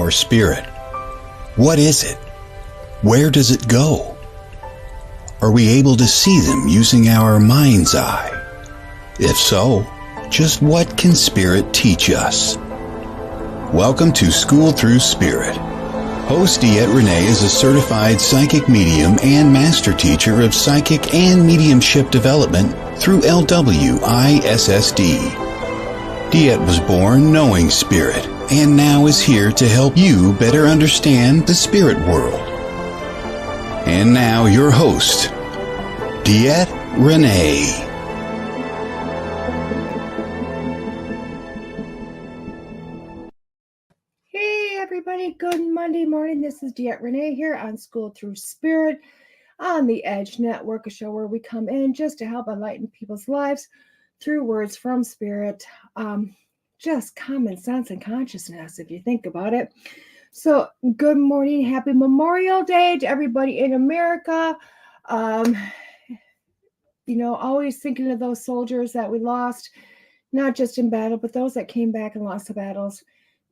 our spirit? What is it? Where does it go? Are we able to see them using our mind's eye? If so, just what can spirit teach us? Welcome to School Through Spirit. Host DeEtte Renee is a certified psychic medium and master teacher of psychic and mediumship development through LWISSD. DeEtte was born knowing spirit and now is here to help you better understand the spirit world. And now your host, DeEtte Renee. Hey everybody, good Monday morning. This is DeEtte Renee here on School Through Spirit on the Edge Network, a show where we come in just to help enlighten people's lives through words from spirit. Just common sense and consciousness, if you think about it. So good morning. Happy Memorial Day to everybody in America. Always thinking of those soldiers that we lost, not just in battle, but those that came back and lost the battles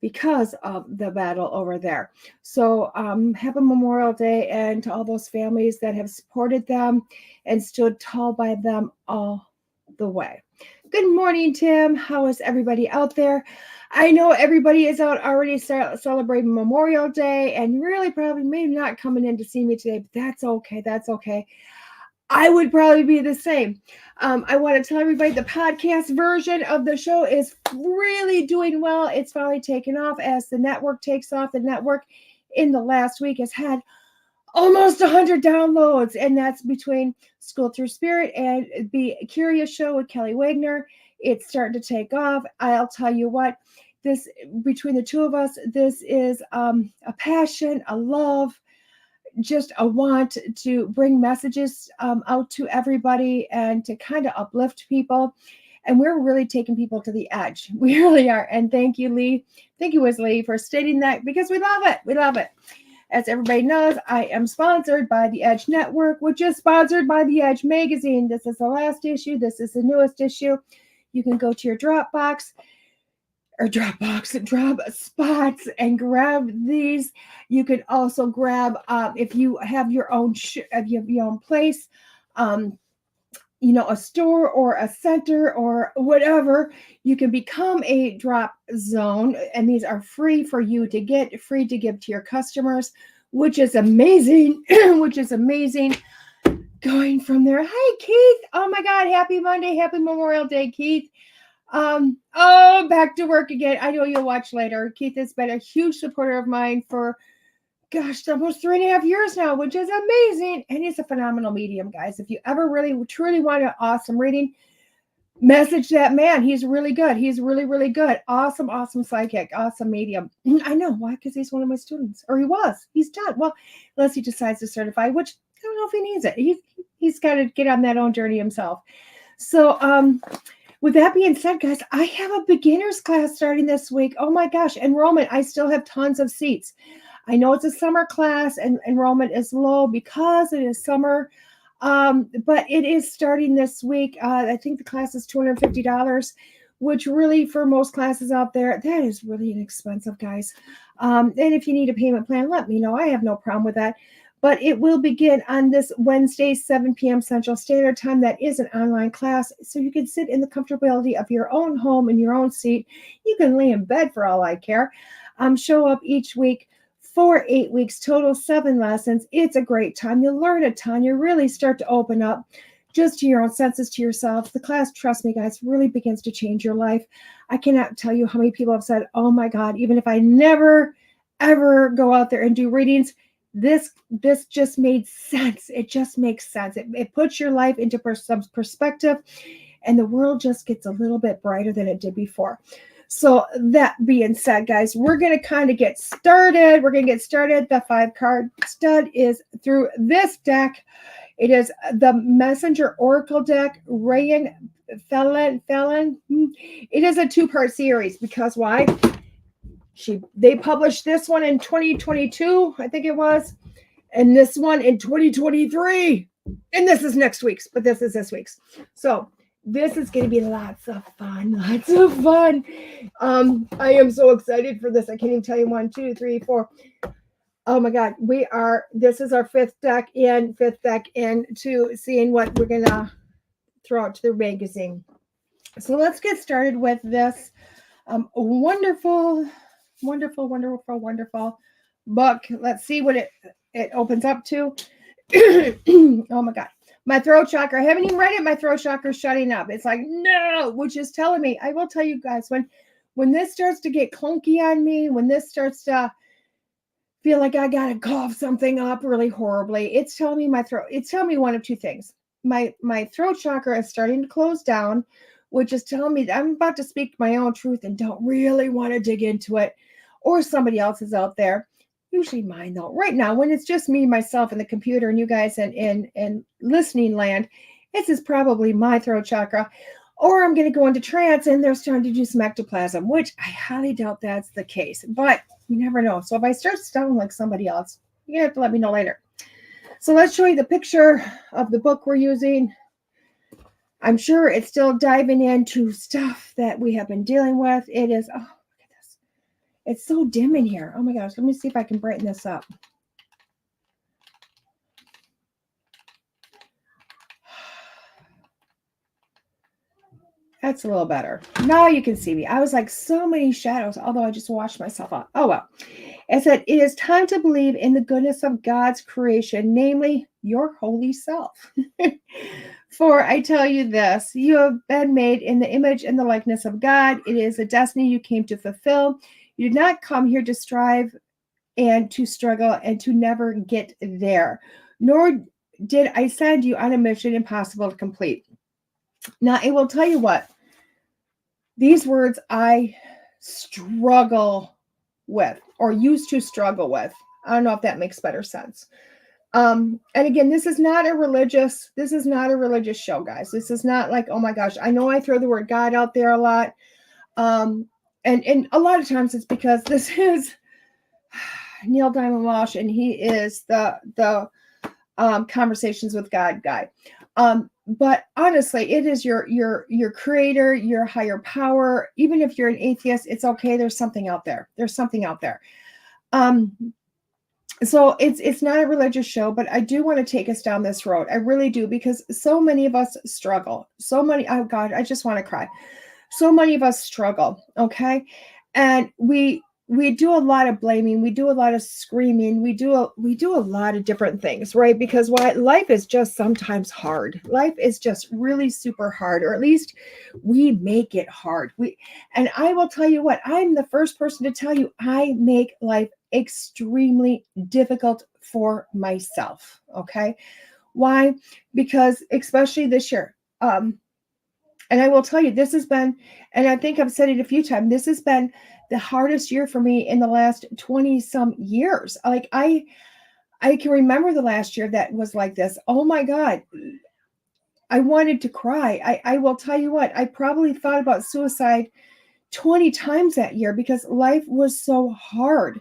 because of the battle over there. So happy Memorial Day, and to all those families that have supported them and stood tall by them all the way. Good morning, Tim. How is everybody out there? I know everybody is out already celebrating Memorial Day and really probably maybe not coming in to see me today, but that's okay. That's okay. I would probably be the same. I want to tell everybody the podcast version of the show is really doing well. It's finally taken off as the network takes off. The network in the last week has had almost 100 downloads, and that's between School Through Spirit and Be Curious Show with Kelly Wagner. It's starting to take off. I'll tell you what, this between the two of us, this is a passion, a love, just a want to bring messages out to everybody and to kind of uplift people. And we're really taking people to the edge. We really are. And thank you, Lee. Thank you, Lee, for stating that, because we love it. We love it. As everybody knows, I am sponsored by the Edge Network, which is sponsored by the Edge Magazine. This is the last issue. This is the newest issue. You can go to your drop spots and grab these. You can also grab, if you have your own place, a store or a center or whatever, you can become a drop zone, and these are free for you to get, free to give to your customers, which is amazing. Going from there. Hi, Keith. Oh my God. Happy Monday. Happy Memorial Day, Keith. Back to work again. I know you'll watch later. Keith has been a huge supporter of mine for almost 3.5 years now, which is amazing. And he's a phenomenal medium, guys. If you ever really, truly want an awesome reading, message that man. He's really good. He's really, really good. Awesome psychic, awesome medium. I know. Why? Because he's one of my students, or he was. He's done. Well, unless he decides to certify, which I don't know if he needs it. He's got to get on that own journey himself. So, with that being said, guys, I have a beginner's class starting this week. Oh my gosh, enrollment. I still have tons of seats. I know it's a summer class and enrollment is low because it is summer, but it is starting this week. I think the class is $250, which really for most classes out there, that is really inexpensive, guys. And if you need a payment plan, let me know. I have no problem with that. But it will begin on this Wednesday, 7 p.m. Central Standard Time. That is an online class, so you can sit in the comfortability of your own home in your own seat. You can lay in bed for all I care. Show up each week for 8 weeks total, 7 lessons. It's a great time. You'll learn a ton. You really start to open up just to your own senses, to yourself. The class, trust me, guys, really begins to change your life. I cannot tell you how many people have said, oh my God, even if I never, ever go out there and do readings, this just made sense. It just makes sense. It puts your life into some perspective, and the world just gets a little bit brighter than it did before. So that being said, guys, we're going to kind of get started. The 5-card stud is through this deck. It is the Messenger Oracle deck, Ravyenne, Phelan. It is a 2-part series because why? They published this one in 2022, I think it was, and this one in 2023. And this is next week's, but this is this week's. So This is going to be lots of fun. Lots of fun. I am so excited for this. I can't even tell you 1, 2, 3, 4. Oh my God. This is our fifth deck into seeing what we're going to throw out to the magazine. So let's get started with this wonderful book. Let's see what it opens up to. Oh my God. My throat chakra. I haven't even read it. My throat chakra is shutting up. It's like, no, which is telling me, I will tell you guys, when this starts to get clunky on me, when this starts to feel like I got to cough something up really horribly, it's telling me my throat, it's telling me one of two things. My throat chakra is starting to close down, which is telling me that I'm about to speak my own truth and don't really want to dig into it, or somebody else is out there. Usually mine though. Right now, when it's just me, myself, and the computer, and you guys in listening land, this is probably my throat chakra. Or I'm going to go into trance and they're starting to do some ectoplasm, which I highly doubt that's the case. But you never know. So if I start sounding like somebody else, you're going to have to let me know later. So let's show you the picture of the book we're using. I'm sure it's still diving into stuff that we have been dealing with. It is, oh, it's so dim in here. Oh my gosh. Let me see if I can brighten this up. That's a little better. Now you can see me. I was like so many shadows, although I just washed myself out. Oh well. It said, it is time to believe in the goodness of God's creation, namely your holy self. For I tell you this, you have been made in the image and the likeness of God. It is a destiny you came to fulfill. You did not come here to strive and to struggle and to never get there, nor did I send you on a mission impossible to complete. Now, I will tell you what, these words I struggle with, or used to struggle with. I don't know if that makes better sense. And again, this is not a religious show, guys. This is not like, oh my gosh, I know I throw the word God out there a lot. And a lot of times it's because this is Neil Diamond Walsh, and he is the Conversations with God guy. But honestly, it is your creator, your higher power. Even if you're an atheist, it's okay. There's something out there. So it's not a religious show, but I do want to take us down this road. I really do, because so many of us struggle. Oh God, I just want to cry. So many of us struggle. Okay. And we do a lot of blaming. We do a lot of screaming. We do a lot of different things, right? Because life is just sometimes hard. Life is just really super hard, or at least we make it hard. And I will tell you what, I'm the first person to tell you, I make life extremely difficult for myself. Okay. Why? Because especially this year, and I will tell you, this has been, and I think I've said it a few times, this has been the hardest year for me in the last 20 some years. Like I can remember the last year that was like this. Oh my God. I wanted to cry. I will tell you what, I probably thought about suicide 20 times that year because life was so hard.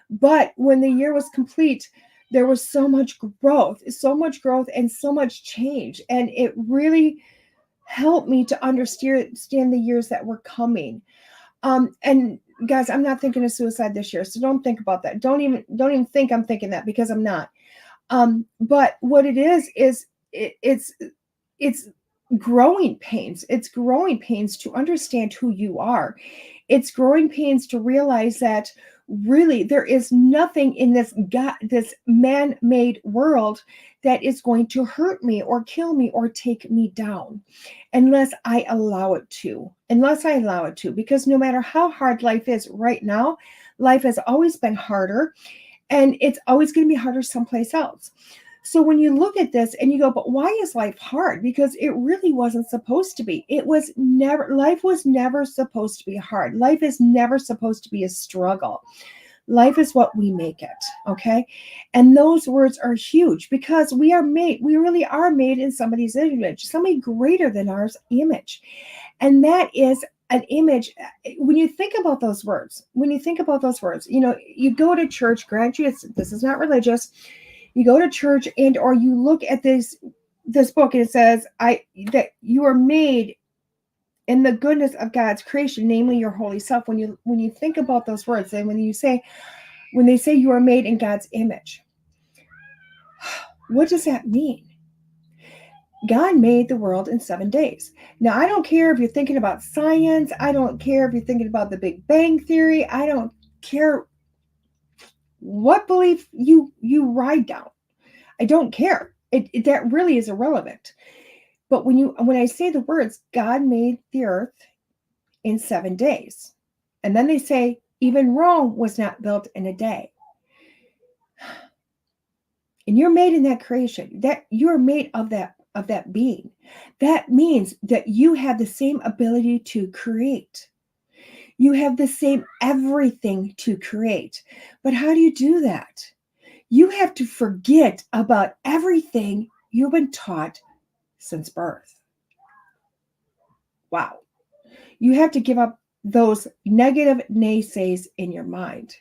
But when the year was complete, there was so much growth and so much change. And it really helped me to understand the years that were coming. And guys, I'm not thinking of suicide this year, so don't think about that. Don't even think I'm thinking that, because I'm not. But what it is it's growing pains. It's growing pains to understand who you are. It's growing pains to realize that really there is nothing in this man-made world that is going to hurt me or kill me or take me down unless I allow it to. Because no matter how hard life is right now, life has always been harder, and it's always going to be harder someplace else. So when you look at this and you go, but why is life hard? Because it really wasn't supposed to be. Life was never supposed to be hard. Life is never supposed to be a struggle. Life is what we make it. Okay. And those words are huge, because we really are made in somebody's image, somebody greater than ours image. And that is an image. When you think about those words, you go to church, granted, this is not religious. You go to church or you look at this this book, and it says that you are made in the goodness of God's creation, namely your holy self. When you think about those words, and when they say you are made in God's image, what does that mean? God made the world in 7 days. Now, I don't care if you're thinking about science. I don't care if you're thinking about the Big Bang Theory. I don't care what belief you ride down. I don't care. That really is irrelevant. But when I say the words, God made the earth in 7 days, and then they say even Rome was not built in a day. And you're made in that creation. That you're made of that being. That means that you have the same ability to create. You have the same everything to create. But how do you do that? You have to forget about everything you've been taught since birth. Wow. You have to give up those negative naysays in your mind.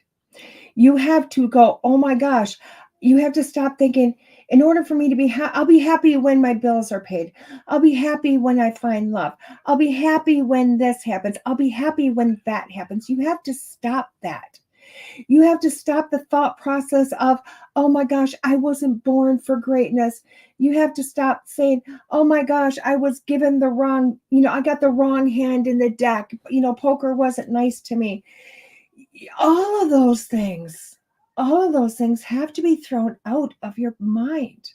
You have to go, oh my gosh, you have to stop thinking, in order for me to be I'll be happy when my bills are paid. I'll be happy when I find love. I'll be happy when this happens. I'll be happy when that happens. You have to stop that. You have to stop the thought process of, oh my gosh, I wasn't born for greatness. You have to stop saying, oh my gosh, I was given the wrong, I got the wrong hand in the deck. Poker wasn't nice to me. All of those things have to be thrown out of your mind.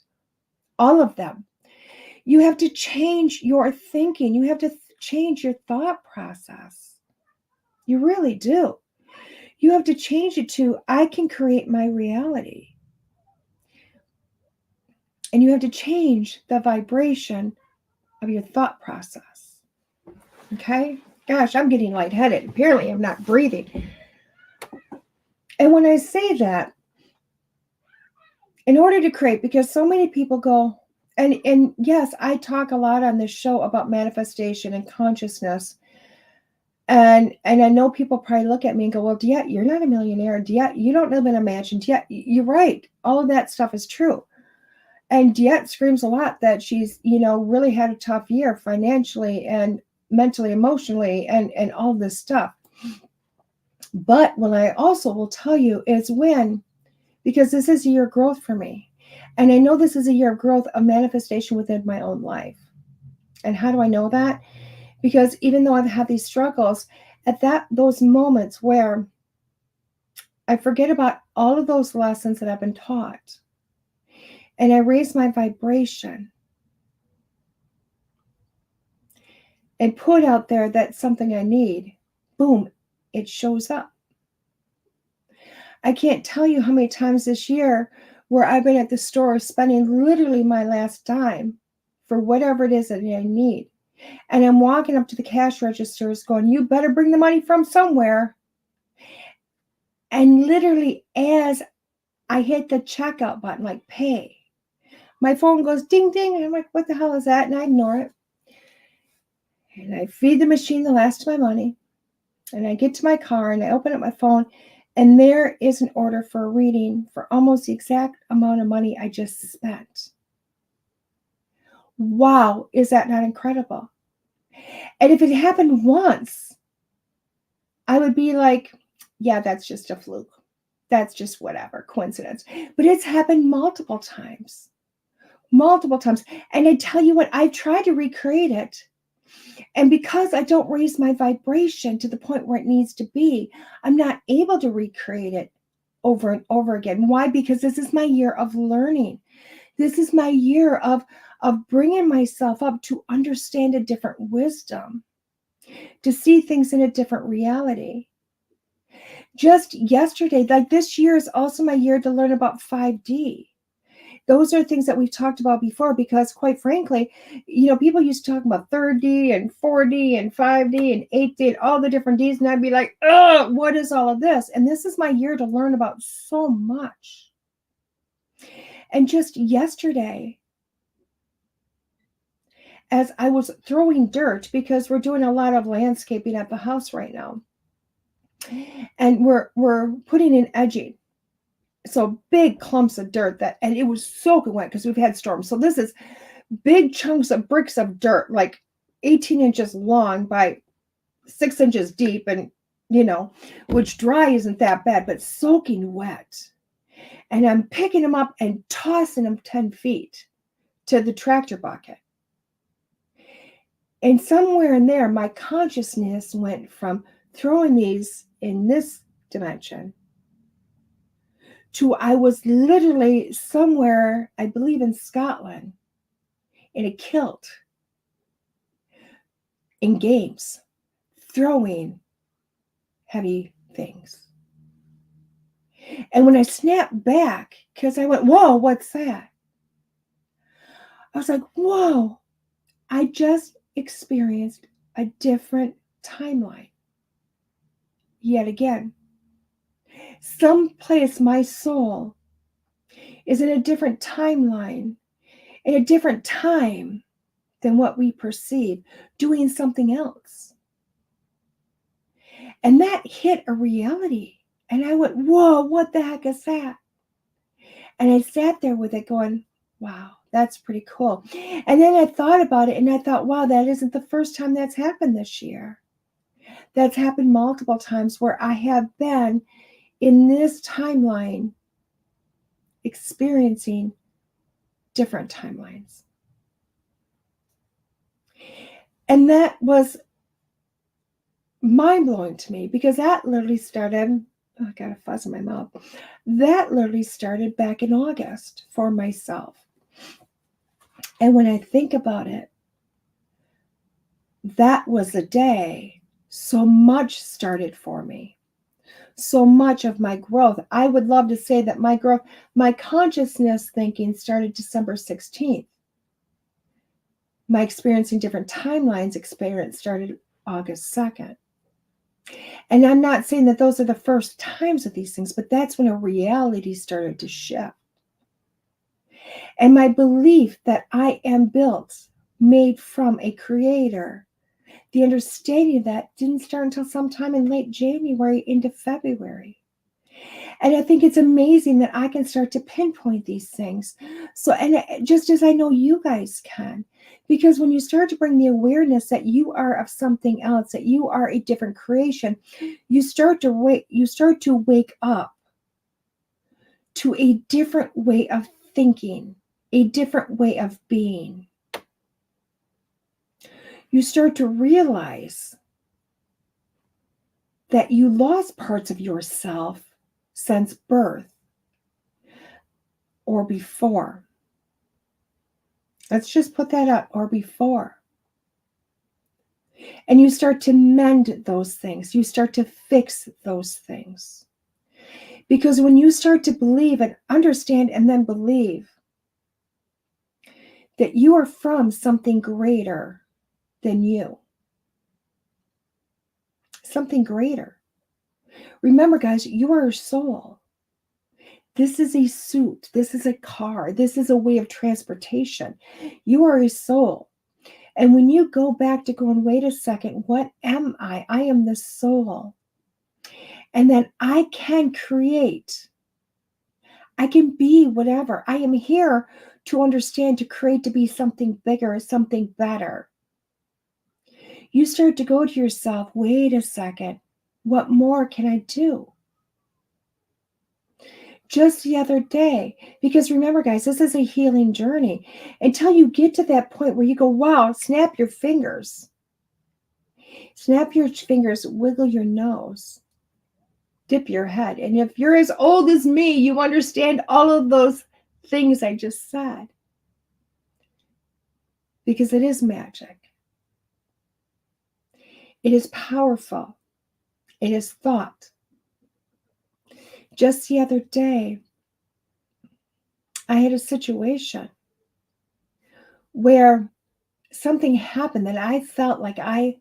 All of them. You have to change your thinking. You have to change your thought process. You really do. You have to change it to, I can create my reality. And you have to change the vibration of your thought process. Okay? Gosh, I'm getting lightheaded. Apparently, I'm not breathing. And when I say that, in order to create, because so many people go, and yes, I talk a lot on this show about manifestation and consciousness. And I know people probably look at me and go, well, DeEtte, you're not a millionaire. DeEtte, you don't live in a mansion. DeEtte, you're right. All of that stuff is true. And DeEtte screams a lot that she's, really had a tough year financially and mentally, emotionally, and all this stuff. But what I also will tell you is because this is a year of growth for me. And I know this is a year of growth of manifestation within my own life. And how do I know that? Because even though I've had these struggles, at those moments where I forget about all of those lessons that I've been taught, and I raise my vibration and put out there that's something I need, boom, it shows up. I can't tell you how many times this year where I've been at the store spending literally my last dime for whatever it is that I need. And I'm walking up to the cash registers going, you better bring the money from somewhere. And literally as I hit the checkout button, like pay, my phone goes ding, ding. And I'm like, what the hell is that? And I ignore it. And I feed the machine the last of my money. And I get to my car and I open up my phone. And there is an order for a reading for almost the exact amount of money I just spent. Wow, is that not incredible? And if it happened once, I would be like, yeah, that's just a fluke. That's just whatever, coincidence. But it's happened multiple times. And I tell you what, I've tried to recreate it. And because I don't raise my vibration to the point where it needs to be, I'm not able to recreate it over and over again. Why? Because this is my year of learning. This is my year of bringing myself up to understand a different wisdom, to see things in a different reality. Just yesterday, like this year is also my year to learn about 5D. Those are things that we've talked about before because, quite frankly, people used to talk about 3D and 4D and 5D and 8D and all the different Ds. And I'd be like, oh, what is all of this? And this is my year to learn about so much. And just yesterday, as I was throwing dirt, because we're doing a lot of landscaping at the house right now, and we're putting in edging. So big clumps of dirt and it was soaking wet because we've had storms. So this is big chunks of bricks of dirt, like 18 inches long by 6 inches deep, and which dry isn't that bad, but soaking wet. And I'm picking them up and tossing them 10 feet to the tractor bucket. And somewhere in there, my consciousness went from throwing these in this dimension to I was literally somewhere, I believe in Scotland, in a kilt, in games, throwing heavy things. And when I snapped back, because I went, whoa, what's that? I was like, whoa, I just experienced a different timeline. Yet again, someplace my soul is in a different timeline, in a different time than what we perceive, doing something else. And that hit a reality. And I went, whoa, what the heck is that? And I sat there with it going, wow, that's pretty cool. And then I thought about it and I thought, wow, that isn't the first time that's happened this year. That's happened multiple times where I have been in this timeline experiencing different timelines. And that was mind-blowing to me because that literally started, I got a fuzz in my mouth. That literally started back in August for myself. And when I think about it, that was the day so much started for me. So much of my growth. I would love to say that my growth, my consciousness thinking started December 16th. My experiencing different timelines experience started August 2nd. And I'm not saying that those are the first times of these things, but that's when a reality started to shift. And my belief that I am built, made from a creator, the understanding of that didn't start until sometime in late January into February. And I think it's amazing that I can start to pinpoint these things. So, and just as I know you guys can, because when you start to bring the awareness that you are of something else, that you are a different creation, you start to wake up to a different way of thinking, a different way of being. You start to realize that you lost parts of yourself since birth or before. Let's just put that up, or before. And you start to mend those things. You start to fix those things. Because when you start to believe and understand and then believe that you are from something greater than you, something greater. Remember, guys, you are a soul. This is a suit. This is a car. This is a way of transportation. You are a soul. And when you go back to going, wait a second, what am I? I am the soul. And then I can create. I can be whatever. I am here to understand, to create, to be something bigger, something better. You start to go to yourself, wait a second, what more can I do? Just the other day, because remember, guys, this is a healing journey. Until you get to that point where you go, wow, snap your fingers. Snap your fingers, wiggle your nose, dip your head. And if you're as old as me, you understand all of those things I just said. Because it is magic. It is powerful. It is thought. Just the other day, I had a situation where something happened that I felt like I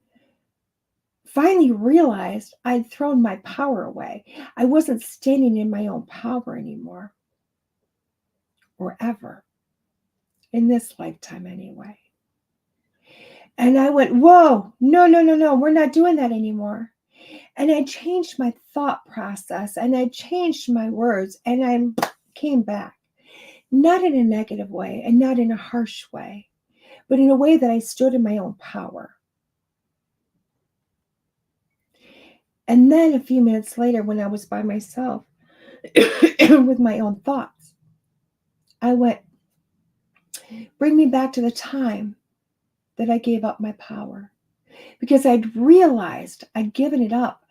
finally realized I'd thrown my power away. I wasn't standing in my own power anymore, or ever, in this lifetime anyway. And I went, whoa, no, we're not doing that anymore. And I changed my thought process and I changed my words and I came back. Not in a negative way and not in a harsh way, but in a way that I stood in my own power. And then a few minutes later, when I was by myself with my own thoughts, I went, bring me back to the time that I gave up my power. Because I'd realized I'd given it up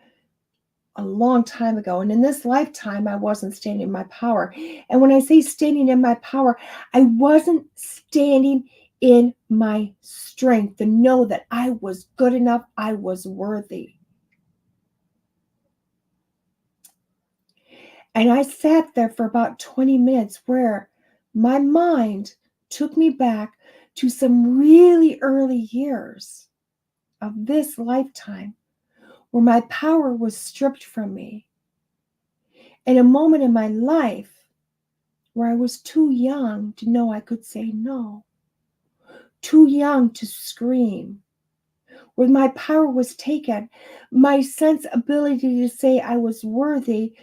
a long time ago. And in this lifetime, I wasn't standing in my power. And when I say standing in my power, I wasn't standing in my strength to know that I was good enough, I was worthy. And I sat there for about 20 minutes where my mind took me back to some really early years of this lifetime where my power was stripped from me. In a moment in my life where I was too young to know I could say no, too young to scream, where my power was taken, my sense ability to say I was worthy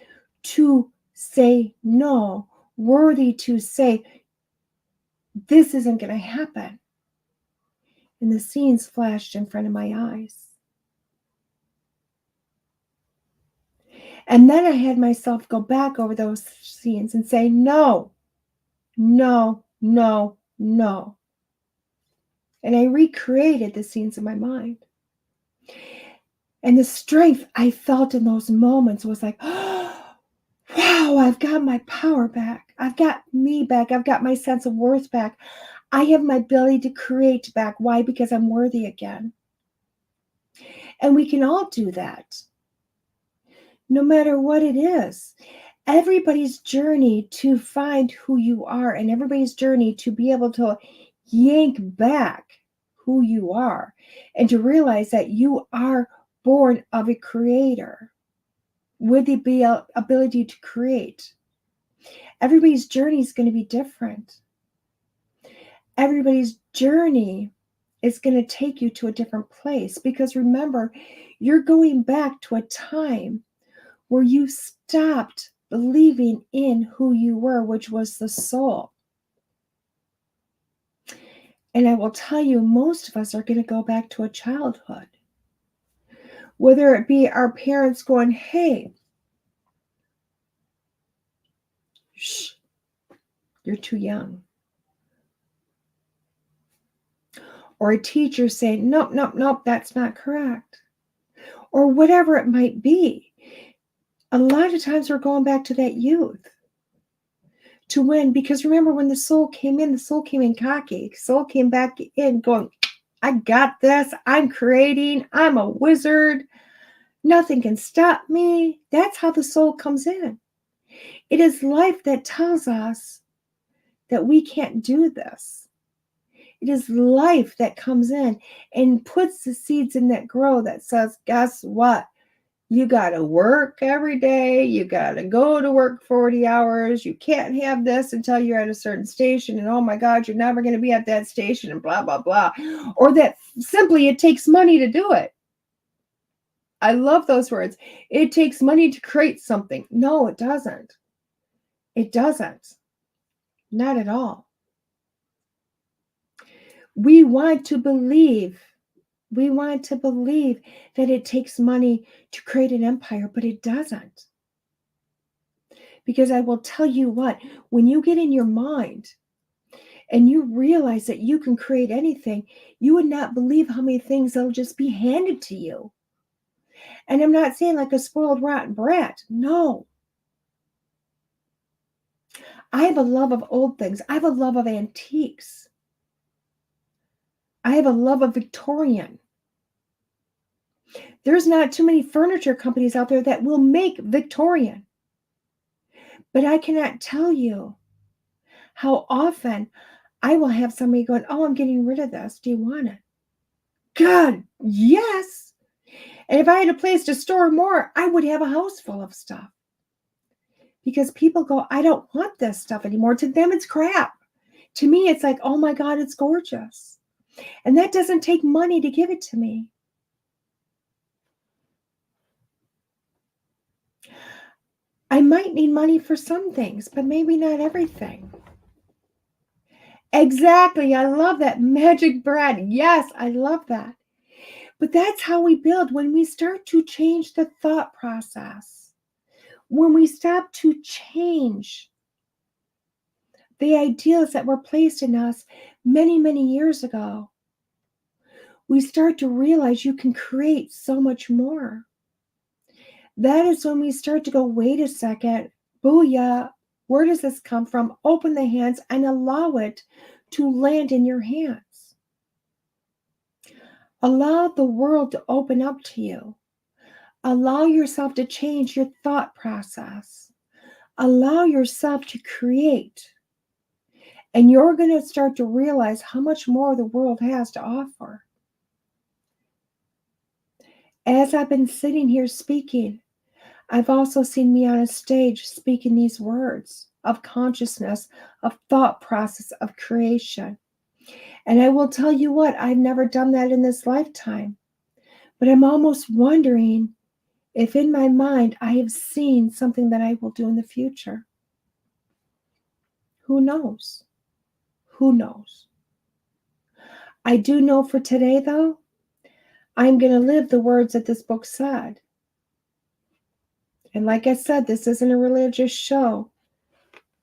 to say no, worthy to say this isn't going to happen. And the scenes flashed in front of my eyes. And then I had myself go back over those scenes and say, no, no, no, no. And I recreated the scenes in my mind. And the strength I felt in those moments was like, oh, wow, I've got my power back. I've got me back. I've got my sense of worth back. I have my ability to create back. Why? Because I'm worthy again. And we can all do that, no matter what it is. Everybody's journey to find who you are and everybody's journey to be able to yank back who you are and to realize that you are born of a creator with the ability to create. Everybody's journey is going to be different. Everybody's journey is going to take you to a different place because remember, you're going back to a time where you stopped believing in who you were, which was the soul. And I will tell you, most of us are going to go back to a childhood. Whether it be our parents going, hey, shh, you're too young. Or a teacher saying, nope, nope, nope, that's not correct. Or whatever it might be. A lot of times we're going back to that youth. To win, because remember when the soul came in cocky. The soul came back in going, I got this. I'm creating. I'm a wizard. Nothing can stop me. That's how the soul comes in. It is life that tells us that we can't do this. It is life that comes in and puts the seeds in that grow that says, guess what? You got to work every day. You got to go to work 40 hours. You can't have this until you're at a certain station. And oh my God, you're never going to be at that station and blah, blah, blah. Or that simply it takes money to do it. I love those words. It takes money to create something. No, it doesn't. It doesn't. Not at all. We want to believe that it takes money to create an empire, but it doesn't. Because I will tell you what, when you get in your mind and you realize that you can create anything, you would not believe how many things that'll just be handed to you. And I'm not saying like a spoiled, rotten brat. No. I have a love of old things. I have a love of antiques. I have a love of Victorian. There's not too many furniture companies out there that will make Victorian. But I cannot tell you how often I will have somebody going, oh, I'm getting rid of this. Do you want it? God, yes. And if I had a place to store more, I would have a house full of stuff. Because people go, I don't want this stuff anymore. To them, it's crap. To me, it's like, oh my God, it's gorgeous. And that doesn't take money to give it to me. I might need money for some things, but maybe not everything. Exactly. I love that. Magic bread. Yes, I love that. But that's how we build when we start to change the thought process. When we stop to change the ideas that were placed in us many, many years ago, we start to realize you can create so much more. That is when we start to go, wait a second, booyah, where does this come from? Open the hands and allow it to land in your hands. Allow the world to open up to you. Allow yourself to change your thought process. Allow yourself to create. And you're going to start to realize how much more the world has to offer. As I've been sitting here speaking, I've also seen me on a stage speaking these words of consciousness, of thought process, of creation. And I will tell you what, I've never done that in this lifetime. But I'm almost wondering if in my mind I have seen something that I will do in the future. Who knows? Who knows? I do know for today, though, I'm going to live the words that this book said. And like I said, this isn't a religious show.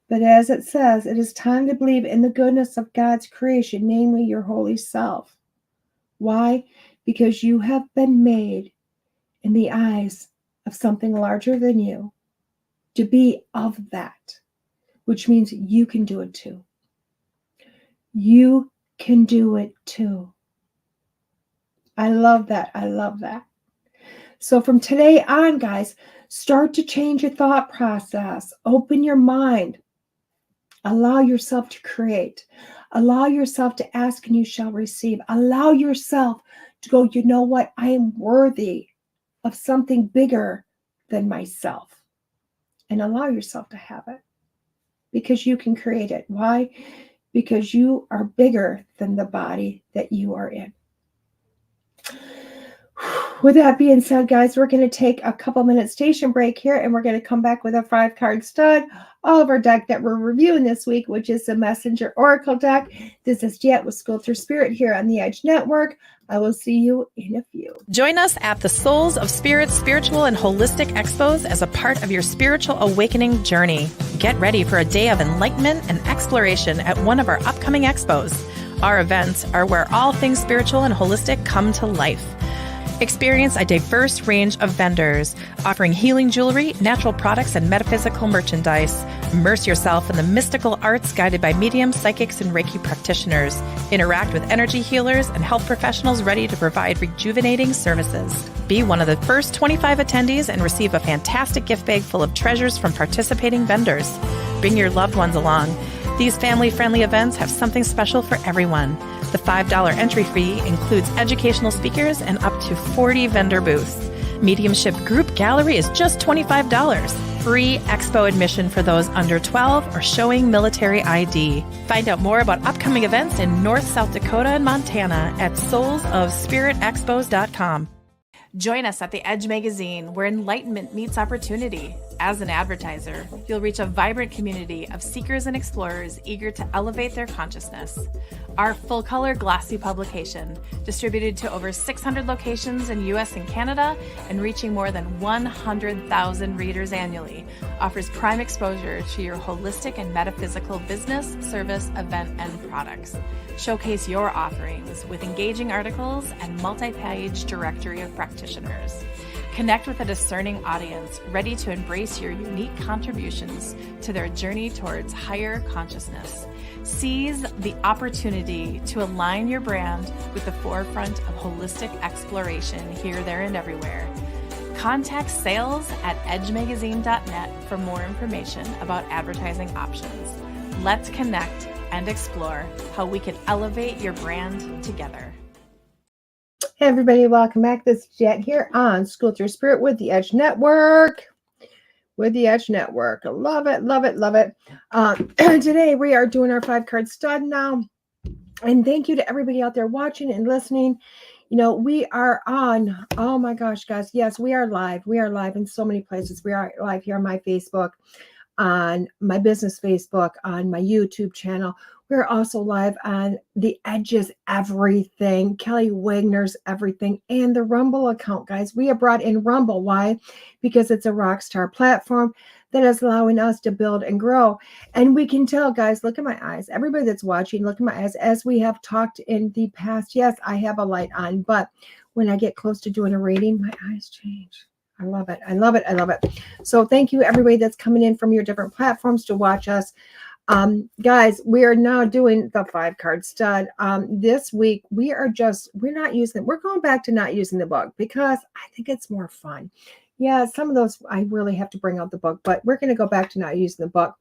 But as it says, it is time to believe in the goodness of God's creation, namely your holy self. Why? Because you have been made in the eyes of something larger than you to be of that, which means you can do it too. You can do it too. I love that. I love that. So from today on, guys, start to change your thought process. Open your mind. Allow yourself to create. Allow yourself to ask and you shall receive. Allow yourself to go, you know what? I am worthy of something bigger than myself. And allow yourself to have it. Because you can create it. Why? Because you are bigger than the body that you are in. With that being said, guys, we're going to take a couple minute station break here, and we're going to come back with a 5-card stud of our deck that we're reviewing this week, which is the Messenger Oracle deck. This is DeEtte with School Through Spirit here on the Edge Network. I will see you in a few. Join us at the Souls of Spirit Spiritual and Holistic Expos as a part of your spiritual awakening journey. Get ready for a day of enlightenment and exploration at one of our upcoming expos. Our events are where all things spiritual and holistic come to life. Experience a diverse range of vendors offering healing jewelry, natural products, and metaphysical merchandise. Immerse yourself in the mystical arts guided by mediums, psychics, and Reiki practitioners. Interact with energy healers and health professionals ready to provide rejuvenating services. Be one of the first 25 attendees and receive a fantastic gift bag full of treasures from participating vendors. Bring your loved ones along. These family-friendly events have something special for everyone. The $5 entry fee includes educational speakers and up to 40 vendor booths. Mediumship group gallery is just $25. Free expo admission for those under 12 or showing military ID. Find out more about upcoming events in North, South Dakota, and Montana at soulsofspiritexpos.com. Join us at the Edge magazine, where enlightenment meets opportunity. As an advertiser, you'll reach a vibrant community of seekers and explorers eager to elevate their consciousness. Our full-color glossy publication, distributed to over 600 locations in U.S. and Canada and reaching more than 100,000 readers annually, offers prime exposure to your holistic and metaphysical business, service, event, and products. Showcase your offerings with engaging articles and multi-page directory of practitioners. Connect with a discerning audience ready to embrace your unique contributions to their journey towards higher consciousness. Seize the opportunity to align your brand with the forefront of holistic exploration here, there, and everywhere. Contact sales at edgemagazine.net for more information about advertising options. Let's connect and explore how we can elevate your brand together. Hey everybody, welcome back. This is DeEtte here on School Through Spirit with the Edge Network. With the Edge Network. Love it, love it, love it. Today we are doing our 5-card stud now. And thank you to everybody out there watching and listening. You know, we are on, oh my gosh, guys. Yes, we are live. We are live in so many places. We are live here on my Facebook, on my business Facebook, on my YouTube channel. We're also live on the Edges Everything, Kelly Wagner's Everything, and the Rumble account, guys. We have brought in Rumble. Why? Because it's a rock star platform that is allowing us to build and grow. And we can tell, guys, look at my eyes. Everybody that's watching, look at my eyes. As we have talked in the past, yes, I have a light on, but when I get close to doing a reading, my eyes change. I love it. I love it. I love it. So thank you, everybody that's coming in from your different platforms to watch us. Guys, we are now doing the 5-card stud. This week we're going back to not using the book because I think it's more fun. Yeah, some of those I really have to bring out the book, but we're going to go back to not using the book.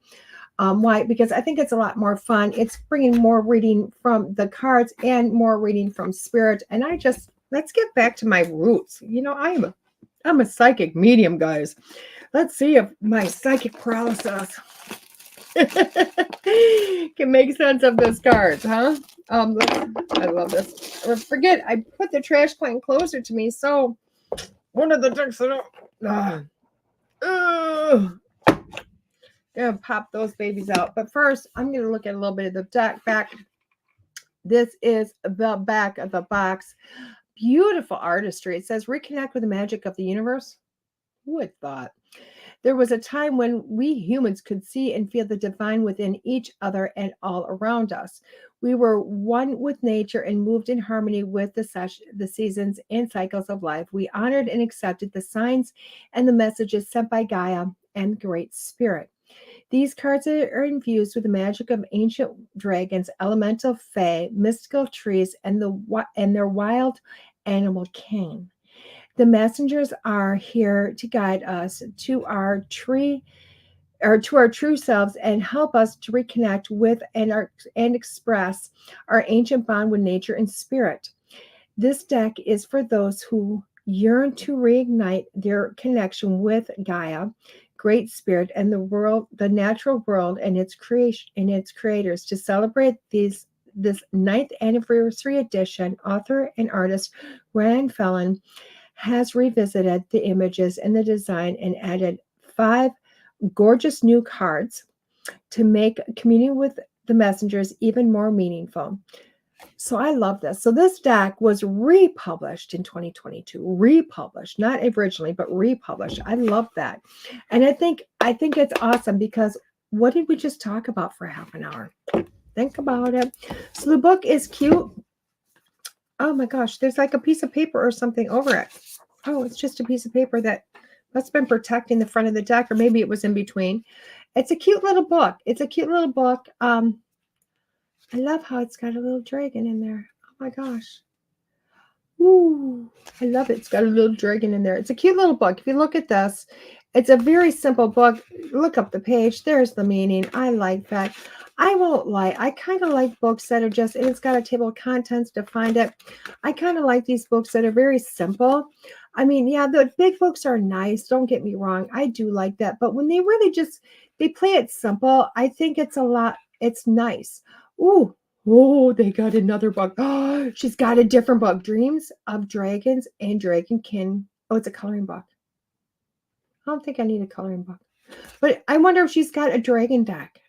Why? Because I think it's a lot more fun. It's bringing more reading from the cards and more reading from spirit. And let's get back to my roots. You know, I'm a psychic medium, guys. Let's see if my psychic paralysis can make sense of this cards, huh? I love this. Or forget, I put the trash can closer to me, so one of the decks gonna pop those babies out. But first, I'm gonna look at a little bit of the deck back. This is the back of the box. Beautiful artistry. It says reconnect with the magic of the universe. Who would thought? There was a time when we humans could see and feel the divine within each other and all around us. We were one with nature and moved in harmony with the seasons and cycles of life. We honored and accepted the signs and the messages sent by Gaia and Great Spirit. These cards are infused with the magic of ancient dragons, elemental fae, mystical trees, and their wild animal kin. The messengers are here to guide us to our true selves and help us to reconnect with and express our ancient bond with nature and spirit. This deck is for those who yearn to reignite their connection with Gaia, Great Spirit, and the world, the natural world, and its creation and its creators. To celebrate this 9th anniversary edition, author and artist Phelan has revisited the images and the design and added 5 gorgeous new cards to make communion with the messengers even more meaningful. So I love this. So this deck was republished in 2022. Republished, not originally, but republished. I love that. And I think it's awesome because what did we just talk about for half an hour? Think about it. So the book is cute. Oh my gosh, there's like a piece of paper or something over it. Oh, it's just a piece of paper that must have been protecting the front of the deck, or maybe it was in between. It's a cute little book. It's a cute little book. I love how it's got a little dragon in there. Oh my gosh. Ooh, I love it. It's got a little dragon in there. It's a cute little book. If you look at this, it's a very simple book. Look up the page. There's the meaning. I like that. I won't lie. I kind of like books that are just, and it's got a table of contents to find it. I kind of like these books that are very simple. I mean, yeah, the big books are nice. Don't get me wrong. I do like that. But when they really they play it simple, I think it's it's nice. Ooh, oh, they got another book. Oh, she's got a different book. Dreams of Dragons and Dragonkin. Oh, it's a coloring book. I don't think I need a coloring book. But I wonder if she's got a dragon deck.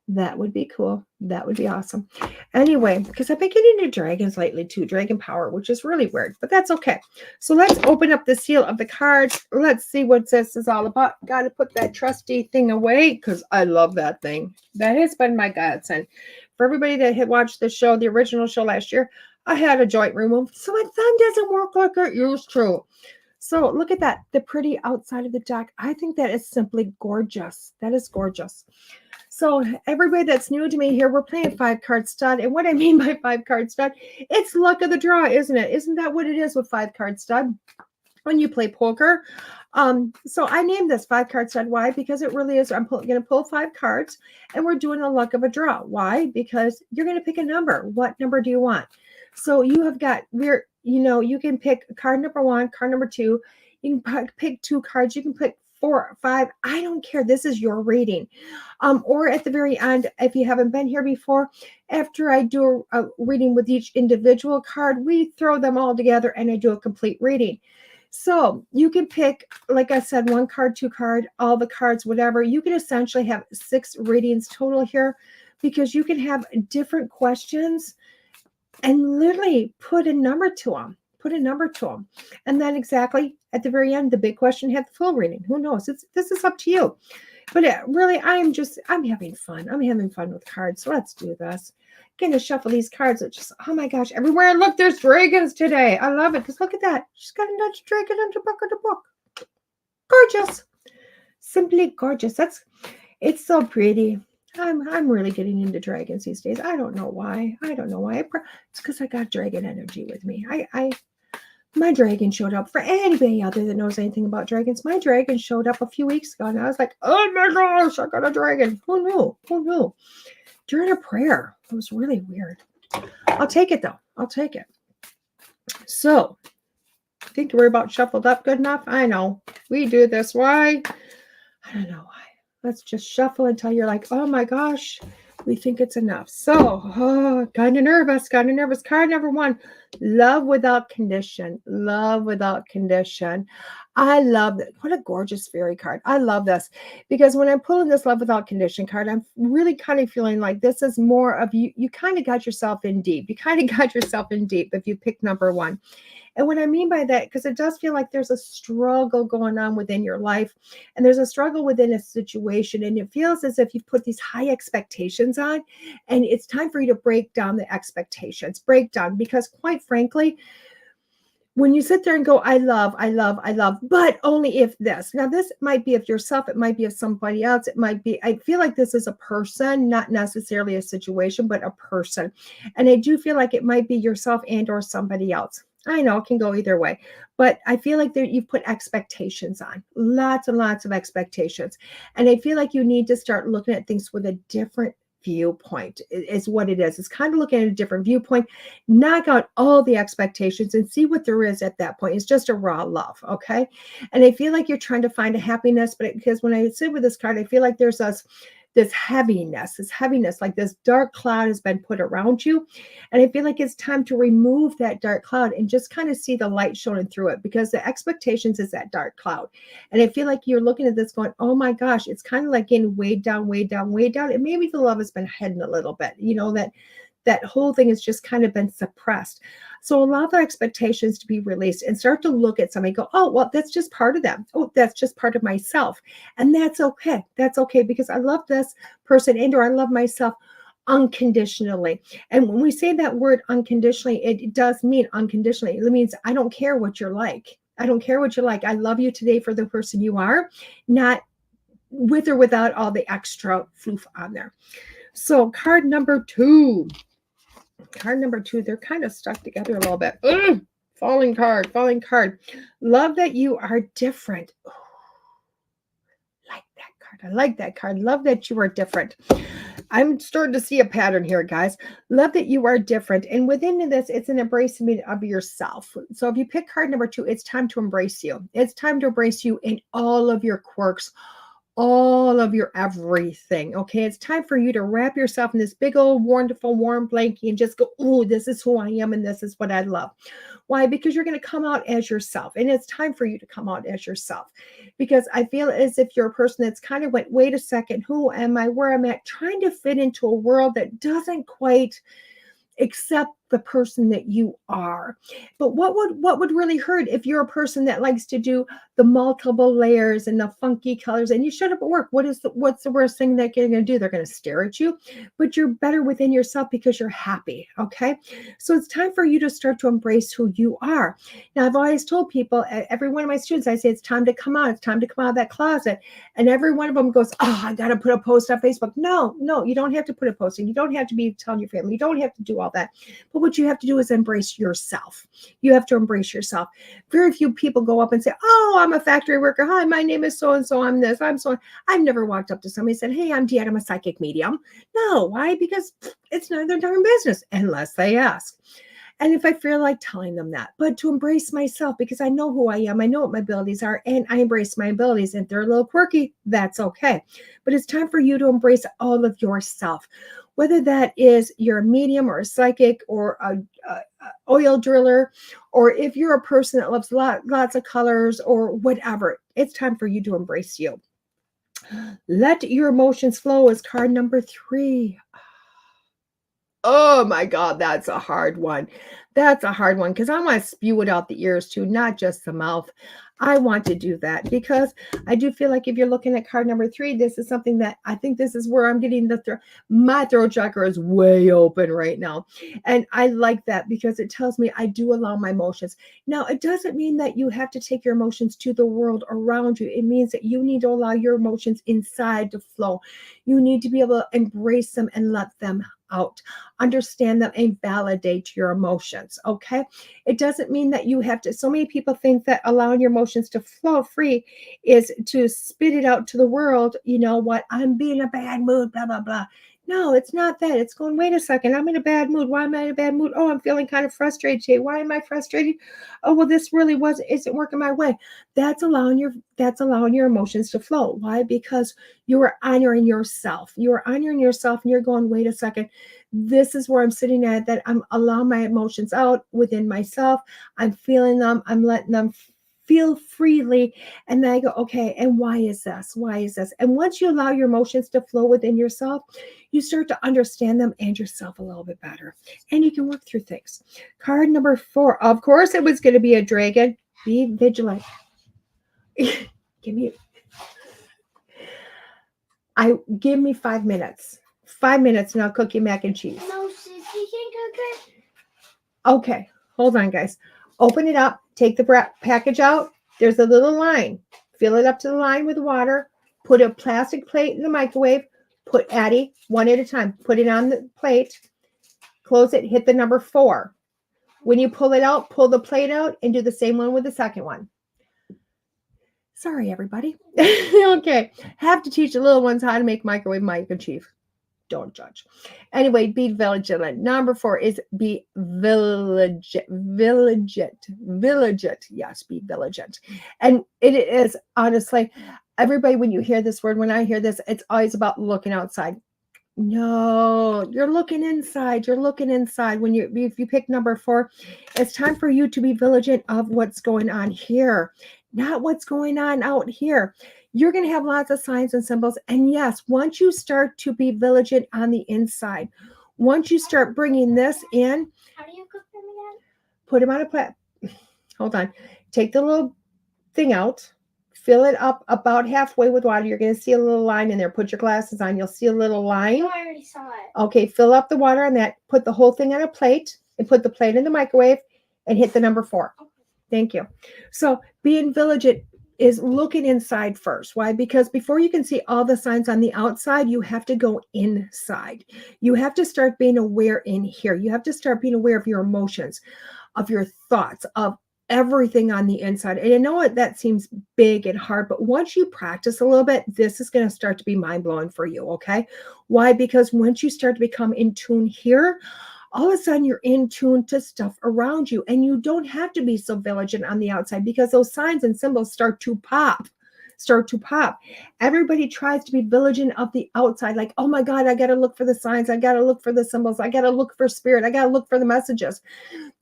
That would be cool. That would be awesome. Anyway, because I've been getting into dragons lately too, dragon power, which is really weird, but that's okay. So let's open up the seal of the cards. Let's see what this is all about. Got to put that trusty thing away because I love that thing. That has been my godsend. For everybody that had watched the show, the original show last year, I had a joint removed, so my thumb doesn't work like it used to. So look at that, the pretty outside of the deck. I think that is simply gorgeous. That is gorgeous. So everybody that's new to me here, we're playing 5-card stud. And what I mean by 5-card stud, it's luck of the draw, isn't it? Isn't that what it is with 5-card stud when you play poker? So I named this 5-card stud. Why? Because it really is. I'm going to pull 5 cards and we're doing a luck of a draw. Why? Because you're going to pick a number. What number do you want? So you have got, you can pick card number 1, card number 2. You can pick 2 cards. You can pick 4, 5. I don't care. This is your reading. Or at the very end, if you haven't been here before, after I do a reading with each individual card, we throw them all together and I do a complete reading. So you can pick, like I said, 1 card, 2 card, all the cards, whatever. You can essentially have 6 readings total here because you can have different questions and literally put a number to them. Put a number to them. And then exactly at the very end, the big question, have the full reading. Who knows? This is up to you. But really, I'm having fun. I'm having fun with cards. So let's do this. Going to shuffle these cards. It's just, oh my gosh, everywhere I look, there's dragons today. I love it because look at that. She's got a Dutch dragon in the back of the book. Gorgeous. Simply gorgeous. It's so pretty. I'm really getting into dragons these days. I don't know why. It's because I got dragon energy with me. My dragon showed up. For anybody out there that knows anything about dragons, my dragon showed up a few weeks ago, and I was like, oh my gosh, I got a dragon. Who knew? During a prayer. It was really weird. I'll take it, though. I'll take it. So, I think we're about shuffled up good enough. I know. We do this. Why? I don't know why. Let's just shuffle until you're like, oh my gosh, we think it's enough. So, kind of nervous. Card number 1, love without condition. Love without condition. I love that. What a gorgeous fairy card. I love this because when I'm pulling this love without condition card, I'm really kind of feeling like this is more of you. You kind of got yourself in deep. If you pick number 1. And what I mean by that, because it does feel like there's a struggle going on within your life, and there's a struggle within a situation, and it feels as if you've put these high expectations on, and it's time for you to break down the expectations. Because quite frankly, when you sit there and go, I love, but only if this. Now, this might be of yourself. It might be of somebody else. It might be, I feel like this is a person, not necessarily a situation, but a person. And I do feel like it might be yourself and or somebody else. I know it can go either way, but I feel like you've put expectations on, lots and lots of expectations. And I feel like you need to start looking at things with a different viewpoint is what it is. It's kind of looking at a different viewpoint, knock out all the expectations and see what there is at that point. It's just a raw love. Okay. And I feel like you're trying to find a happiness, but because when I sit with this card, I feel like there's this heaviness, like this dark cloud has been put around you. And I feel like it's time to remove that dark cloud and just kind of see the light shining through it, because the expectations is that dark cloud. And I feel like you're looking at this going, oh my gosh, it's kind of like getting weighed down. And maybe the love has been hidden a little bit, that whole thing has just kind of been suppressed. So allow the expectations to be released and start to look at somebody and go, oh, well, that's just part of them. Oh, that's just part of myself. And that's okay. That's okay, because I love this person and or I love myself unconditionally. And when we say that word unconditionally, it does mean unconditionally. It means I don't care what you're like. I love you today for the person you are, not with or without all the extra floof on there. So card number 2. They're kind of stuck together a little bit. Falling card. Love that you are different. Oh, I like that card. Love that you are different. I'm starting to see a pattern here, guys. Love that you are different. And within this, it's an embracement of yourself. So if you pick card number 2, it's time to embrace you. It's time to embrace you in all of your quirks, all of your everything. Okay, it's time for you to wrap yourself in this big old wonderful warm blanket and just go, oh, this is who I am and this is what I love. Why? Because you're going to come out as yourself, and it's time for you to come out as yourself, because I feel as if you're a person that's kind of went, wait a second, who am I, where I'm at, trying to fit into a world that doesn't quite accept the person that you are. But what would really hurt if you're a person that likes to do the multiple layers and the funky colors, and you showed up at work? What's the worst thing that you're going to do? They're going to stare at you, but you're better within yourself because you're happy. Okay. So it's time for you to start to embrace who you are. Now, I've always told people, every one of my students, I say, it's time to come out. It's time to come out of that closet. And every one of them goes, oh, I got to put a post on Facebook. No, you don't have to put a post in. You don't have to be telling your family. You don't have to do all that. But what you have to do is embrace yourself. You have to embrace yourself. Very few people go up and say, oh, I'm a factory worker. Hi, my name is so-and-so. I'm this, I'm so. I've never walked up to somebody and said, hey, I'm DeEtte. I'm a psychic medium. No, why? Because it's none of their darn business unless they ask. And if I feel like telling them that, but to embrace myself, because I know who I am, I know what my abilities are, and I embrace my abilities. And if they're a little quirky, that's okay. But it's time for you to embrace all of yourself. whether that is you're a medium or a psychic or a oil driller, or if you're a person that loves lots of colors or whatever, it's time for you to embrace you. Let your emotions flow is card number 3. Oh my God, that's a hard one. That's a hard one because I want to spew it out the ears too, not just the mouth. I want to do that because I do feel like if you're looking at card number 3, this is something that I think this is where I'm getting my throat chakra is way open right now. And I like that because it tells me I do allow my emotions. Now, it doesn't mean that you have to take your emotions to the world around you. It means that you need to allow your emotions inside to flow. You need to be able to embrace them and let them out, understand them, and validate your emotions. Okay, it doesn't mean that you have to. So many people think that allowing your emotions to flow free is to spit it out to the world. You know what? I'm being a bad mood, blah blah blah. No, it's not that. It's going, wait a second, I'm in a bad mood. Why am I in a bad mood? Oh, I'm feeling kind of frustrated today. Why am I frustrated? Oh, well, this really isn't working my way. That's allowing your emotions to flow. Why? Because you are honoring yourself. You are honoring yourself and you're going, wait a second. This is where I'm sitting at, that I'm allowing my emotions out within myself. I'm feeling them. I'm letting them feel freely. And then I go, okay, and why is this? Why is this? And once you allow your emotions to flow within yourself, you start to understand them and yourself a little bit better. And you can work through things. Card number 4. Of course, it was going to be a dragon. Be vigilant. Give me 5 minutes. 5 minutes and I'll cook you mac and cheese. No, sis, you can cook it. Okay, hold on, guys. Open it up. Take the package out. There's a little line. Fill it up to the line with water. Put a plastic plate in the microwave. Put Addie one at a time. Put it on the plate. Close it. Hit the number 4. When you pull it out, pull the plate out and do the same one with the second one. Sorry, everybody. Okay. Have to teach the little ones how to make microwave mac and cheese. Don't judge. Anyway, be vigilant. Number 4 is be vigilant. Yes, be vigilant. And it is honestly, everybody, when you hear this word, when I hear this, it's always about looking outside. No, you're looking inside. You're looking inside. If you pick number 4, it's time for you to be vigilant of what's going on here, not what's going on out here. You're going to have lots of signs and symbols. And yes, once you start to be vigilant on the inside, once you start bringing this in, How do you cook them again? put them on a plate. Hold on. Take the little thing out. Fill it up about halfway with water. You're going to see a little line in there. Put your glasses on. You'll see a little line. No, I already saw it. Okay, fill up the water on that. Put the whole thing on a plate and put the plate in the microwave and hit the number 4. Okay. Thank you. So being vigilant is looking inside first. Why? Because before you can see all the signs on the outside, you have to go inside. You have to start being aware in here. You have to start being aware of your emotions, of your thoughts, of everything on the inside. And I know that seems big and hard, but once you practice a little bit, this is going to start to be mind-blowing for you, okay? Why? Because once you start to become in tune here, all of a sudden you're in tune to stuff around you, and you don't have to be so vigilant on the outside because those signs and symbols start to pop. Everybody tries to be vigilant of the outside, like, oh my God, I got to look for the signs. I got to look for the symbols. I got to look for spirit. I got to look for the messages.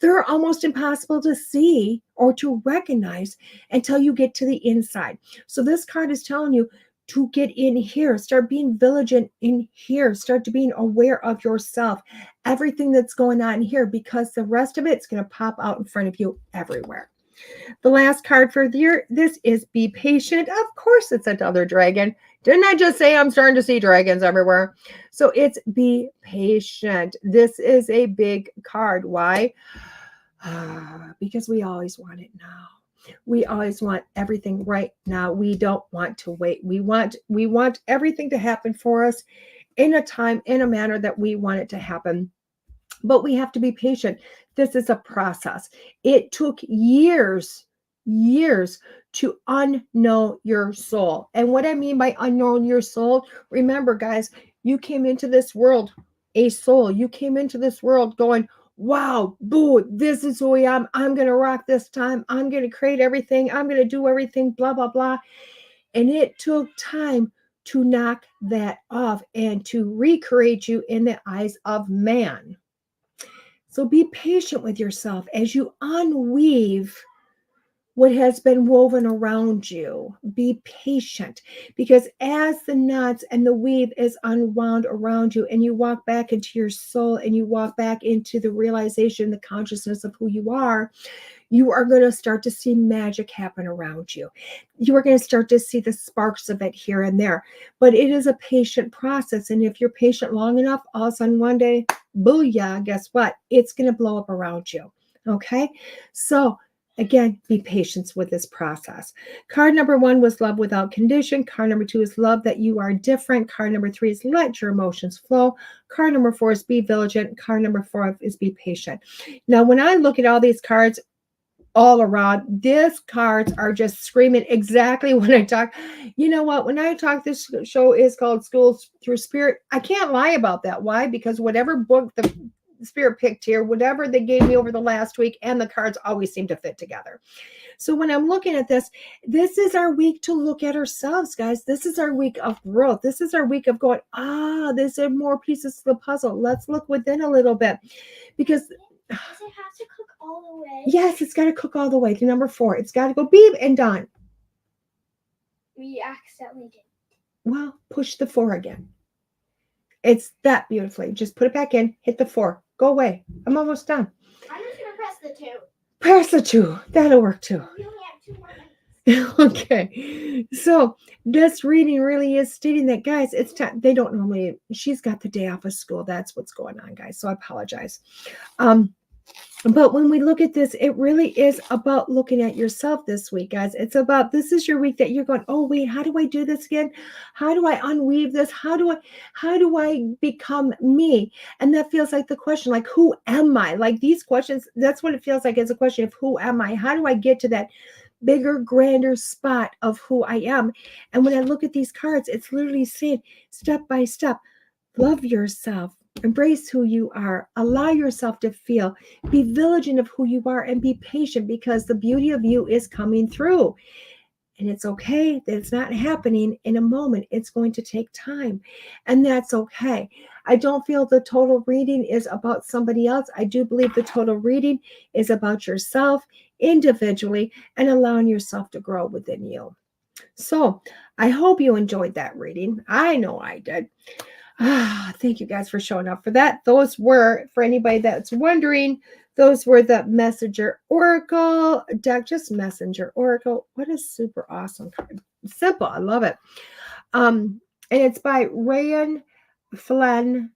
They're almost impossible to see or to recognize until you get to the inside. So this card is telling you to get in here, start being vigilant in here, start to being aware of yourself, everything that's going on here, because the rest of it's going to pop out in front of you everywhere. The last card for the year, this is be patient. Of course, it's another dragon. Didn't I just say I'm starting to see dragons everywhere? So it's be patient. This is a big card. Why? Because we always want it now. We always want everything right now. We don't want to wait. We want everything to happen for us in a time, in a manner that we want it to happen. But we have to be patient. This is a process. It took years to unknow your soul. And what I mean by unknown your soul, remember, guys, you came into this world a soul. You came into this world going, wow, boo, this is who I am. I'm going to rock this time. I'm going to create everything. I'm going to do everything, blah, blah, blah. And it took time to knock that off and to recreate you in the eyes of man. So be patient with yourself as you unweave what has been woven around you. Be patient, because as the knots and the weave is unwound around you and you walk back into your soul and you walk back into the realization, the consciousness of who you are going to start to see magic happen around you. You are going to start to see the sparks of it here and there, but it is a patient process. And if you're patient long enough, all of a sudden one day, booyah, guess what? It's going to blow up around you. Okay. So again, be patient with this process. Card number 1 was love without condition. Card number 2 is love that you are different. Card number 3 is let your emotions flow. Card number 4 is be vigilant. Card number 5 is be patient. Now, when I look at all these cards all around, these cards are just screaming exactly when I talk. You know what? When I talk, this show is called Schools Through Spirit. I can't lie about that. Why? Because whatever book the Spirit picked here, whatever they gave me over the last week, and the cards always seem to fit together. So when I'm looking at this is our week to look at ourselves, guys. This is our week of growth. This is our week of going, there's more pieces to the puzzle. Let's look within a little bit, because does it have to cook all the way? yes, it's got to cook all the way to number 4. It's got to go beep and done. We accidentally did. Well, push the 4 again. It's that beautifully. Just put it back in, hit the 4. Go away. I'm almost done. I'm just going to press the 2. Press the 2. That'll work too. We only have 2 more minutes. Okay. So this reading really is stating that, guys, it's time. They don't normally, she's got the day off of school. That's what's going on, guys. So I apologize. But when we look at this, it really is about looking at yourself this week, guys. It's about, this is your week that you're going, oh, wait, how do I do this again? How do I unweave this? How do I become me? And that feels like the question, like, who am I? Like these questions, that's what it feels like. It's a question of who am I? How do I get to that bigger, grander spot of who I am? And when I look at these cards, it's literally saying step by step, love yourself. Embrace who you are. Allow yourself to feel. Be vigilant of who you are and be patient, because the beauty of you is coming through. And it's okay that it's not happening in a moment. It's going to take time. And that's okay. I don't feel the total reading is about somebody else. I do believe the total reading is about yourself individually and allowing yourself to grow within you. So I hope you enjoyed that reading. I know I did. Thank you guys for showing up for that. Those were, for anybody that's wondering, those were the Messenger Oracle deck, just Messenger Oracle. What a super awesome card. Simple. I love it. And it's by Ravyenne, Phelan.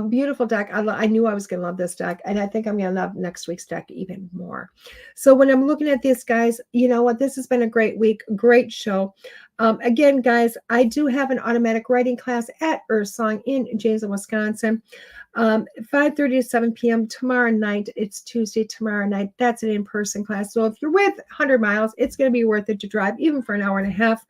Beautiful deck. I knew I was going to love this deck, and I think I'm going to love next week's deck even more. So when I'm looking at this, guys, you know what? This has been a great week, great show. Again, guys, I do have an automatic writing class at Earth Song in Janesville, Wisconsin, 5:30 to 7 p.m. tomorrow night. It's Tuesday tomorrow night. That's an in-person class. So if you're with 100 miles, it's going to be worth it to drive, even for an hour and a half.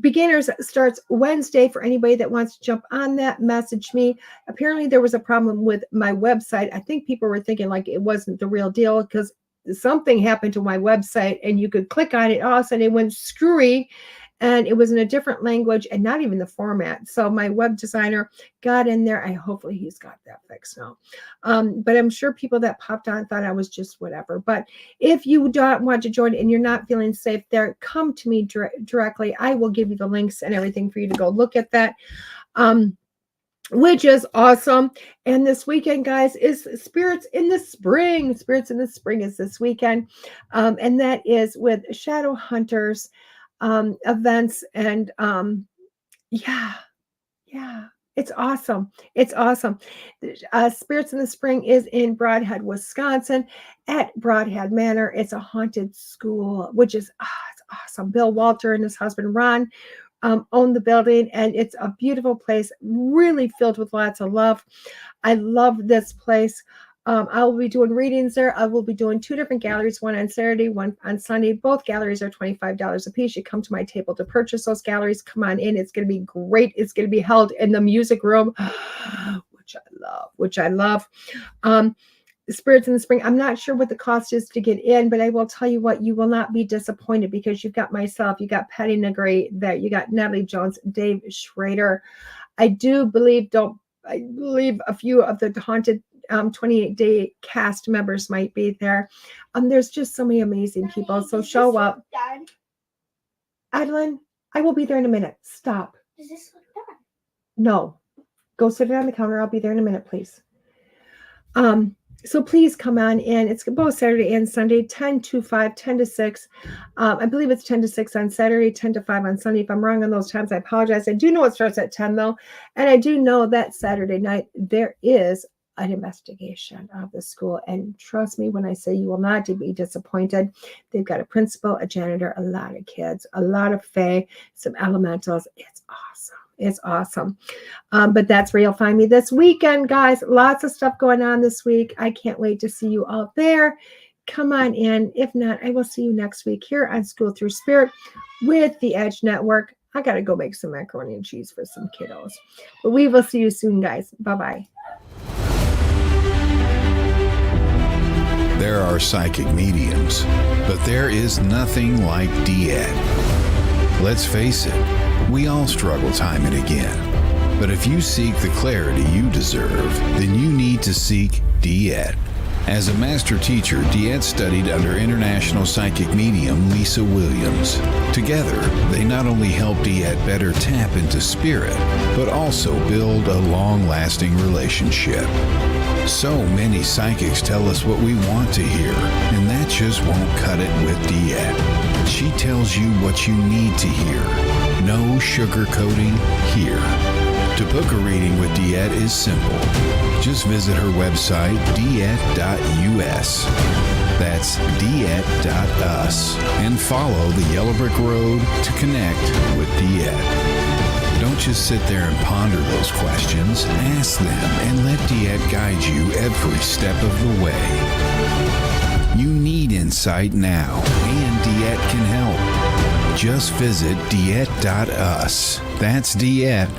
Beginners starts Wednesday. For anybody that wants to jump on that, message me. Apparently there was a problem with my website. I think people were thinking like it wasn't the real deal, because something happened to my website and you could click on it. All of a sudden it went screwy and it was in a different language and not even the format. So my web designer got in there. Hopefully he's got that fixed now. But I'm sure people that popped on thought I was just whatever. But if you don't want to join and you're not feeling safe there, come to me directly. I will give you the links and everything for you to go look at that. Which is awesome. And this weekend, guys, is Spirits in the Spring. Spirits in the Spring is this weekend. And that is with Shadow Hunters events. And yeah, it's awesome. It's awesome. Spirits in the Spring is in Broadhead, Wisconsin at Broadhead Manor. It's a haunted school, which is it's awesome. Bill Walter and his husband, Ron, own the building, and it's a beautiful place, really filled with lots of love. I love this place. I will be doing readings there. I will be doing 2 different galleries, one on Saturday, one on Sunday. Both galleries are $25 a piece. You come to my table to purchase those galleries. Come on in. It's going to be great. It's going to be held in the music room, which I love. Spirits in the Spring. I'm not sure what the cost is to get in, but I will tell you what, you will not be disappointed because you've got myself, you got Patty Negre there, you got Natalie Jones, Dave Schrader. I believe a few of the Haunted 28-day cast members might be there. There's just so many amazing people. So show up. Done? Adeline, I will be there in a minute. Stop. Does this look done? No. Go sit it on the counter. I'll be there in a minute, please. So please come on in. It's both Saturday and Sunday, 10 to 5, 10 to 6. I believe it's 10 to 6 on Saturday, 10 to 5 on Sunday. If I'm wrong on those times, I apologize. I do know it starts at 10, though. And I do know that Saturday night there is an investigation of the school. And trust me when I say you will not be disappointed. They've got a principal, a janitor, a lot of kids, a lot of fae, some elementals. It's awesome. It's awesome. But that's where you'll find me this weekend, guys. Lots of stuff going on this week. I can't wait to see you all there. Come on in. If not, I will see you next week here on School Through Spirit with the Edge Network. I got to go make some macaroni and cheese for some kiddos. But we will see you soon, guys. Bye-bye. There are psychic mediums, but there is nothing like DeEtte. Let's face it, we all struggle time and again. But if you seek the clarity you deserve, then you need to seek DeEtte. As a master teacher, DeEtte studied under international psychic medium Lisa Williams. Together, they not only help DeEtte better tap into spirit, but also build a long-lasting relationship. So many psychics tell us what we want to hear, and that just won't cut it with DeEtte. She tells you what you need to hear. No sugarcoating here. To book a reading with DeEtte is simple. Just visit her website, DeEtte.us. That's DeEtte.us. And follow the Yellow Brick Road to connect with DeEtte. Don't just sit there and ponder those questions. Ask them and let DeEtte guide you every step of the way. You need insight now, and DeEtte can help. Just visit DeEtte.us. That's DeEtte.us.